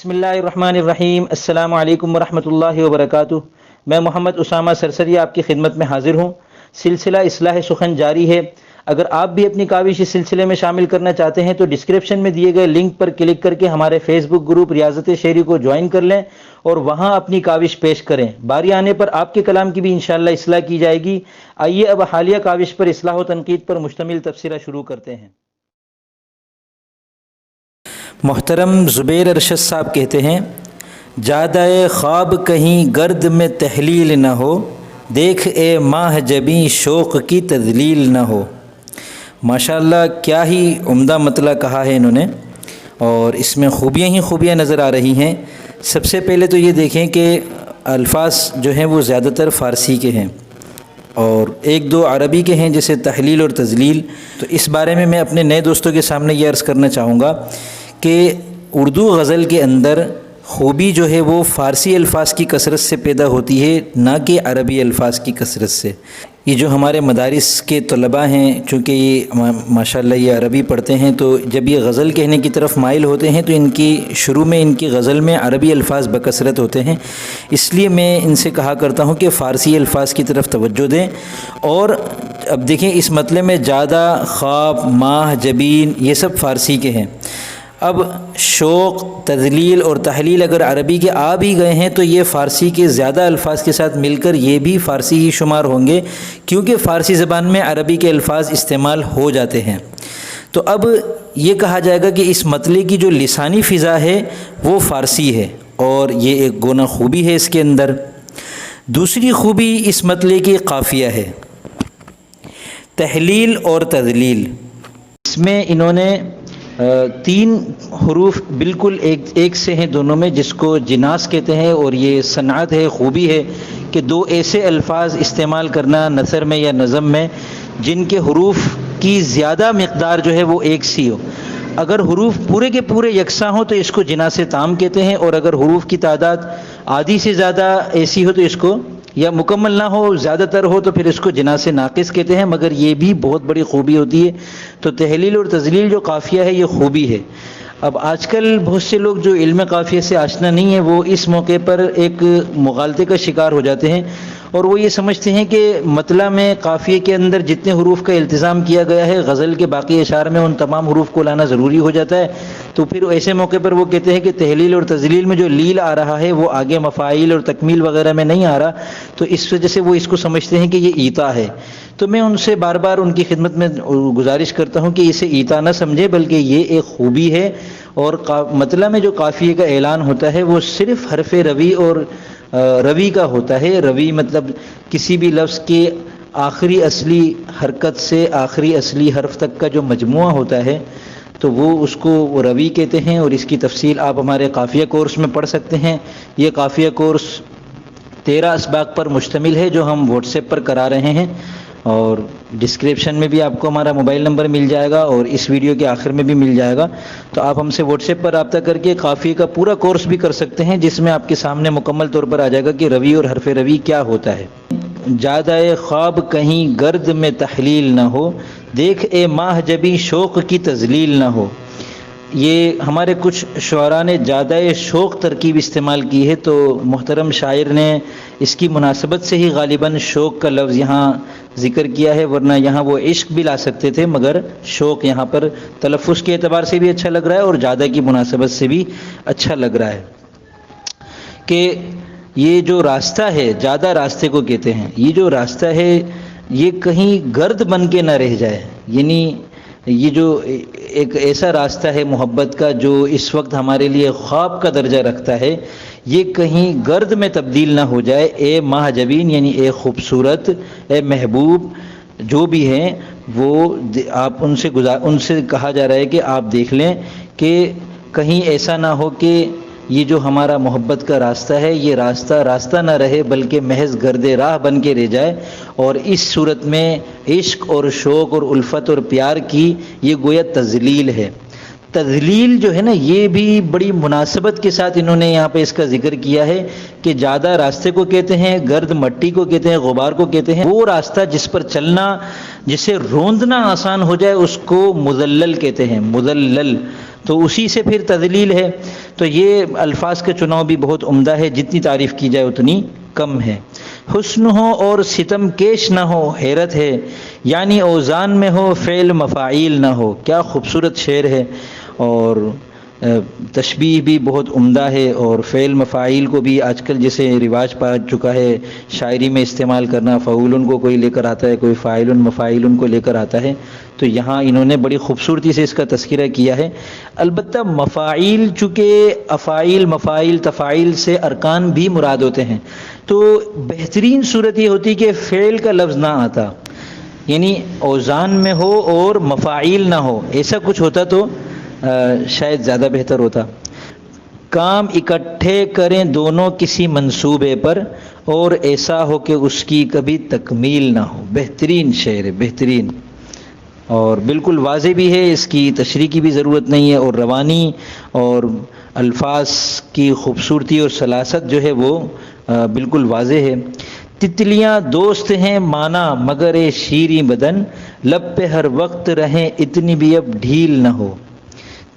बिस्मिल्लाहिर्रहमानिर्रहीम। अस्सलामु अलैकुम वरहमतुल्लाहि वबरकातुह। मैं मोहम्मद उसामा सरसरी आपकी खिदमत में हाजिर हूँ। सिलसिला इस्लाह सुखन जारी है। अगर आप भी अपनी काविश इस सिलसिले में शामिल करना चाहते हैं तो डिस्क्रिप्शन में दिए गए लिंक पर क्लिक करके हमारे फेसबुक ग्रुप रियाजत शेरी को ज्वाइन कर लें और वहाँ अपनी काविश पेश करें। बारी आने पर आपके कलाम की भी इंशाअल्लाह इस्लाह की जाएगी। आइए अब हालिया काविश पर इस्लाह व तनकीद पर मुश्तमिल तफसीरा शुरू करते हैं। मोहतरम ज़ुबैर अरशद साहब कहते हैं, जादाए ख्वाब कहीं गर्द में तहलील न हो, देख ए माह जबी शौक़ की तज़लील न हो। माशाअल्लाह, क्या ही उम्दा मतला कहा है इन्होंने और इसमें खूबियाँ ही खूबियाँ नज़र आ रही हैं। सबसे पहले तो ये देखें कि अल्फाज जो हैं वो ज़्यादातर फ़ारसी के हैं और एक दो अरबी के हैं जैसे तहलील और तज़लील। तो इस बारे में मैं अपने नए दोस्तों के सामने ये अर्ज़ करना चाहूँगा कि उर्दू गज़ल के अंदर खूबी जो है वो फ़ारसी अल्फाज की कसरत से पैदा होती है, ना कि अरबी अल्फाज की कसरत से। ये जो हमारे मदारिस के तलबा हैं, चूँकि ये माशाअल्लाह ये अरबी पढ़ते हैं, तो जब ये गज़ल कहने की तरफ माइल होते हैं तो इनकी शुरू में इनकी गज़ल में अरबी अल्फाज बकसरत होते हैं। इसलिए मैं इनसे कहा करता हूँ कि फ़ारसी अल्फाज की तरफ तवज्जो दें। और अब देखें, इस मतले में ज़्यादा, ख्वाब, माह, जबीन, ये सब फ़ारसी के हैं। अब शौक़, तज़लील और तहलील अगर अरबी के आ भी गए हैं तो ये फ़ारसी के ज़्यादा अल्फाज के साथ मिलकर ये भी फ़ारसी ही शुमार होंगे, क्योंकि फ़ारसी ज़बान में अरबी के अल्फाज इस्तेमाल हो जाते हैं। तो अब ये कहा जाएगा कि इस मतले की जो लिसानी फ़िज़ा है वो फ़ारसी है और ये एक गोना खूबी है इसके अंदर। दूसरी खूबी इस मतले की काफ़िया है, तहलील और तज़लील। इसमें इन्होंने तीन हरूफ बिल्कुल एक से हैं दोनों में, जिसको जिनास कहते हैं। और ये सनात है, खूबी है कि दो ऐसे अल्फाज इस्तेमाल करना नसर में या नज़म में जिनके हरूफ की ज़्यादा मिक़दार जो है वो एक सी हो। अगर हरूफ पूरे के पूरे यकसा हो तो इसको जिनास ताम कहते हैं, और अगर हरूफ की तादाद आधी से ज़्यादा ऐसी हो तो इसको, या मुकम्मल ना हो, ज़्यादातर हो, तो फिर इसको जिनास नाक़िस कहते हैं। मगर ये भी बहुत बड़ी खूबी होती है। तो तहलील और तज़लील जो काफ़िया है ये खूबी है। अब आजकल बहुत से लोग जो इल्म काफ़िया से आशना नहीं है वो इस मौके पर एक मुग़ालते का शिकार हो जाते हैं और वो ये समझते हैं कि मतला में काफ़िए के अंदर जितने हरूफ का इल्तिज़ाम किया गया है गज़ल के बाकी अशार में उन तमाम हरूफ को लाना ज़रूरी हो जाता है। तो फिर ऐसे मौके पर वो कहते हैं कि तहलील और तज़लील में जो लील आ रहा है वो आगे मफ़ाइल और तकमील वगैरह में नहीं आ रहा, तो इस वजह से वो इसको समझते हैं कि ये ईता है। तो मैं उनसे बार बार उनकी खिदमत में गुजारिश करता हूँ कि इसे ईता न समझे, बल्कि ये एक खूबी है। और मतला में जो काफ़िए का ऐलान होता है वो सिर्फ़ हरफ रवी और रवी का होता है। रवी मतलब किसी भी लफ्ज़ के आखिरी असली हरकत से आखिरी असली हर्फ तक का जो मजमुआ होता है तो वो उसको रवी कहते हैं। और इसकी तफसील आप हमारे काफ़िया कोर्स में पढ़ सकते हैं। ये काफ़िया कोर्स 13 असबाक पर मुश्तमिल है जो हम व्हाट्सएप पर करा रहे हैं, और डिस्क्रिप्शन में भी आपको हमारा मोबाइल नंबर मिल जाएगा और इस वीडियो के आखिर में भी मिल जाएगा। तो आप हमसे व्हाट्सएप पर रब्ता करके काफ़िए का पूरा कोर्स भी कर सकते हैं, जिसमें आपके सामने मुकम्मल तौर पर आ जाएगा कि रवी और हरफ रवी क्या होता है। जादाए ख्वाब कहीं गर्द में तहलील न हो, देख ए माह जबी शौक़ की तज़लील न हो। ये हमारे कुछ शुअरा ने ज़्यादाए शौक़ तरकीब इस्तेमाल की है, तो मोहतरम शायर ने इसकी मुनासबत से ही गालिबन शौक़ का लफ्ज़ यहाँ ज़िक्र किया है, वरना यहाँ वो इश्क भी ला सकते थे, मगर शौक़ यहाँ पर तलफ़्फ़ुज़ के एतबार से भी अच्छा लग रहा है और ज़्यादा की मुनासबत से भी अच्छा लग रहा है। कि ये जो रास्ता है, ज़्यादा रास्ते को कहते हैं, ये जो रास्ता है ये कहीं गर्द बन के ना रह जाए। यानी ये जो एक ऐसा रास्ता है मोहब्बत का जो इस वक्त हमारे लिए ख्वाब का दर्जा रखता है, ये कहीं गर्द में तब्दील ना हो जाए। ए माह जबीन यानी ए खूबसूरत, ए महबूब जो भी हैं वो आप उनसे कहा जा रहा है कि आप देख लें कि कहीं ऐसा ना हो कि ये जो हमारा मोहब्बत का रास्ता है ये रास्ता ना रहे, बल्कि महज गर्दे राह बन के रह जाए। और इस सूरत में इश्क और शौक़ और उल्फत और प्यार की ये गोया तज़लील है। तज़लील जो है ना, ये भी बड़ी मुनासबत के साथ इन्होंने यहाँ पे इसका जिक्र किया है कि ज़्यादा रास्ते को कहते हैं, गर्द मट्टी को कहते हैं, गुबार को कहते हैं। वो रास्ता जिस पर चलना, जिसे रोंदना आसान हो जाए, उसको मुज़ल्लल कहते हैं, मुज़ल्लल। तो उसी से फिर तज़लील है। تو یہ الفاظ کا چناؤ بھی بہت عمدہ ہے، جتنی تعریف کی جائے اتنی کم ہے۔ حسن ہو اور ستم کیش نہ ہو حیرت ہے، یعنی اوزان میں ہو فعل مفاعیل نہ ہو۔ کیا خوبصورت شعر ہے، اور تشبیہ بھی بہت عمدہ ہے، اور فعل مفاعیل کو بھی آج کل جیسے رواج پا چکا ہے شاعری میں استعمال کرنا، فعول کو کوئی لے کر آتا ہے، کوئی فاعل مفاعیل کو لے کر آتا ہے، تو یہاں انہوں نے بڑی خوبصورتی سے اس کا تذکرہ کیا ہے۔ البتہ مفاعیل چونکہ افاعیل مفاعیل تفاعیل سے ارکان بھی مراد ہوتے ہیں، تو بہترین صورت یہ ہوتی کہ فعل کا لفظ نہ آتا، یعنی اوزان میں ہو اور مفاعیل نہ ہو، ایسا کچھ ہوتا تو شاید زیادہ بہتر ہوتا۔ کام اکٹھے کریں دونوں کسی منصوبے پر، اور ایسا ہو کہ اس کی کبھی تکمیل نہ ہو۔ بہترین شعر ہے، بہترین، اور بالکل واضح بھی ہے، اس کی تشریح کی بھی ضرورت نہیں ہے، اور روانی اور الفاظ کی خوبصورتی اور سلاست جو ہے وہ بالکل واضح ہے۔ تتلیاں دوست ہیں مانا مگر اے شیریں بدن، لب پہ ہر وقت رہیں اتنی بھی اب ڈھیل نہ ہو۔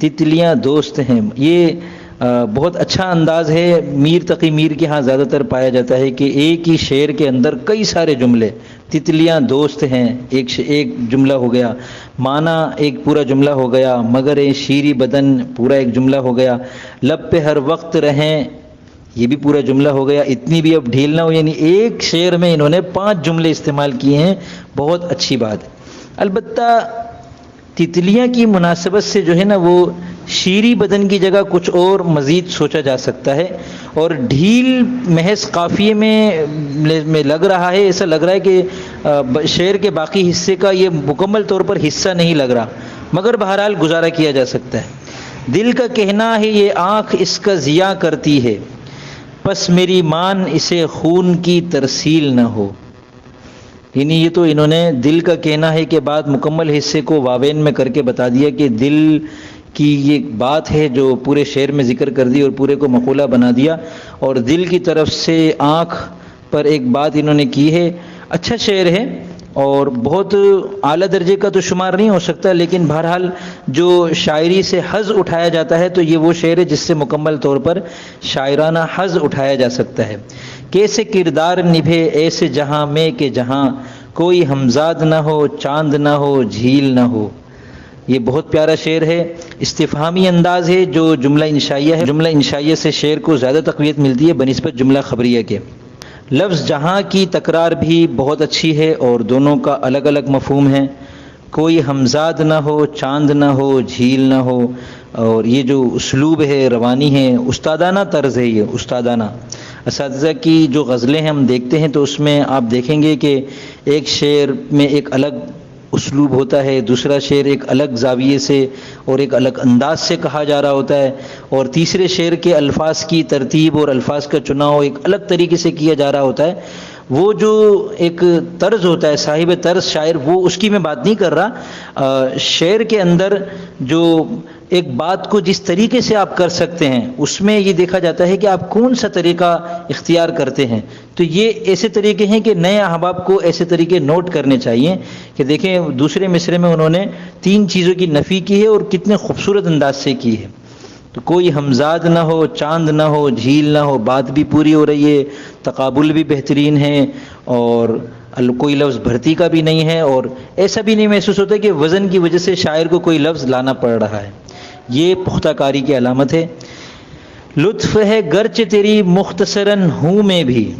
تتلیاں دوست ہیں، یہ بہت اچھا انداز ہے، میر تقی میر کے ہاں زیادہ تر پایا جاتا ہے کہ ایک ہی شعر کے اندر کئی سارے جملے، تتلیاں دوست ہیں ایک جملہ ہو گیا، معنی ایک پورا جملہ ہو گیا، مگر اے شیریں بدن پورا ایک جملہ ہو گیا، لب پہ ہر وقت رہیں یہ بھی پورا جملہ ہو گیا، اتنی بھی اب ڈھیل نہ ہو، یعنی ایک شعر میں انہوں نے 5 جملے استعمال کیے ہیں، بہت اچھی بات ہے۔ البتہ تتلیاں کی مناسبت سے جو ہے نا وہ شیریں بدن کی جگہ کچھ اور مزید سوچا جا سکتا ہے، اور ڈھیل محض قافیے میں لگ رہا ہے، ایسا لگ رہا ہے کہ شعر کے باقی حصے کا یہ مکمل طور پر حصہ نہیں لگ رہا، مگر بہرحال گزارا کیا جا سکتا ہے۔ دل کا کہنا ہے یہ آنکھ اس کا ضیاء کرتی ہے، پس میری مان اسے خون کی ترسیل نہ ہو۔ یعنی یہ تو انہوں نے دل کا کہنا ہے کے بعد مکمل حصے کو واوین میں کر کے بتا دیا کہ دل کی یہ بات ہے جو پورے شعر میں ذکر کر دی اور پورے کو مقولہ بنا دیا، اور دل کی طرف سے آنکھ پر ایک بات انہوں نے کی ہے۔ اچھا شعر ہے اور بہت اعلیٰ درجے کا تو شمار نہیں ہو سکتا، لیکن بہرحال جو شاعری سے حظ اٹھایا جاتا ہے تو یہ وہ شعر ہے جس سے مکمل طور پر شاعرانہ حظ اٹھایا جا سکتا ہے۔ کیسے کردار نبھے ایسے جہاں میں کہ جہاں کوئی ہمزاد نہ ہو چاند نہ ہو جھیل نہ ہو۔ یہ بہت پیارا شعر ہے، استفہامی انداز ہے جو جملہ انشائیہ ہے، جملہ انشائیہ سے شعر کو زیادہ تقویت ملتی ہے بنسبت جملہ خبریہ کے۔ لفظ جہاں کی تکرار بھی بہت اچھی ہے اور دونوں کا الگ الگ مفہوم ہے۔ کوئی ہمزاد نہ ہو چاند نہ ہو جھیل نہ ہو، اور یہ جو اسلوب ہے روانی ہے، استادانہ طرز ہے، یہ استادانہ اساتذہ کی جو غزلیں ہیں ہم دیکھتے ہیں تو اس میں آپ دیکھیں گے کہ ایک شعر میں ایک الگ اسلوب ہوتا ہے، دوسرا شعر ایک الگ زاویے سے اور ایک الگ انداز سے کہا جا رہا ہوتا ہے، اور تیسرے شعر کے الفاظ کی ترتیب اور الفاظ کا چناؤ ایک الگ طریقے سے کیا جا رہا ہوتا ہے۔ وہ جو ایک طرز ہوتا ہے صاحب طرز شاعر، وہ اس کی میں بات نہیں کر رہا، شعر کے اندر جو ایک بات کو جس طریقے سے آپ کر سکتے ہیں اس میں یہ دیکھا جاتا ہے کہ آپ کون سا طریقہ اختیار کرتے ہیں۔ تو یہ ایسے طریقے ہیں کہ نئے احباب کو ایسے طریقے نوٹ کرنے چاہیے کہ دیکھیں دوسرے مصرعے میں انہوں نے 3 چیزوں کی نفی کی ہے اور کتنے خوبصورت انداز سے کی ہے۔ تو کوئی ہمزاد نہ ہو چاند نہ ہو جھیل نہ ہو، بات بھی پوری ہو رہی ہے، تقابل بھی بہترین ہے، اور کوئی لفظ بھرتی کا بھی نہیں ہے، اور ایسا بھی نہیں محسوس ہوتا کہ وزن کی وجہ سے شاعر کو کوئی لفظ لانا پڑ رہا ہے۔ یہ پختہ کاری کی علامت ہے۔ لطف ہے گرچہ تیری مختصراً ہوں میں بھی،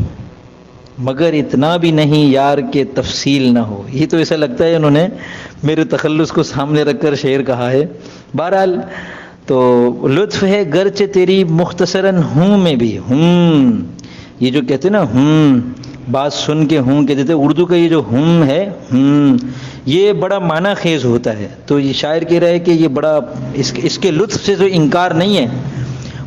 مگر اتنا بھی نہیں یار کہ تفصیل نہ ہو۔ یہ تو ایسا لگتا ہے انہوں نے میرے تخلص کو سامنے رکھ کر شعر کہا ہے۔ بہرحال تو لطف ہے گرچہ تیری مختصراً ہوں میں بھی، یہ جو کہتے ہیں نا بات سن کے کہتے تھے، اردو کا یہ جو ہے یہ بڑا معنی خیز ہوتا ہے۔ تو یہ شاعر کہہ رہا ہے کہ یہ بڑا اس کے لطف سے جو انکار نہیں ہے،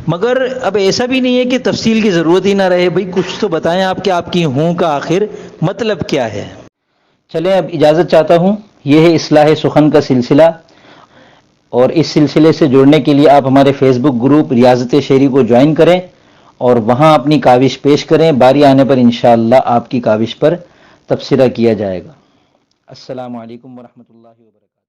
مگر اب ایسا بھی نہیں ہے کہ تفصیل کی ضرورت ہی نہ رہے، بھئی کچھ تو بتائیں آپ کہ آپ کی کا آخر مطلب کیا ہے۔ چلیں اب اجازت چاہتا ہوں، یہ ہے اصلاح سخن کا سلسلہ، اور اس سلسلے سے جڑنے کے لیے آپ ہمارے فیس بک گروپ ریاضت شعری کو جوائن کریں اور وہاں اپنی کاوش پیش کریں، باری آنے پر انشاءاللہ آپ کی کاوش پر تبصرہ کیا جائے گا۔ السلام علیکم ورحمۃ اللہ وبرکاتہ۔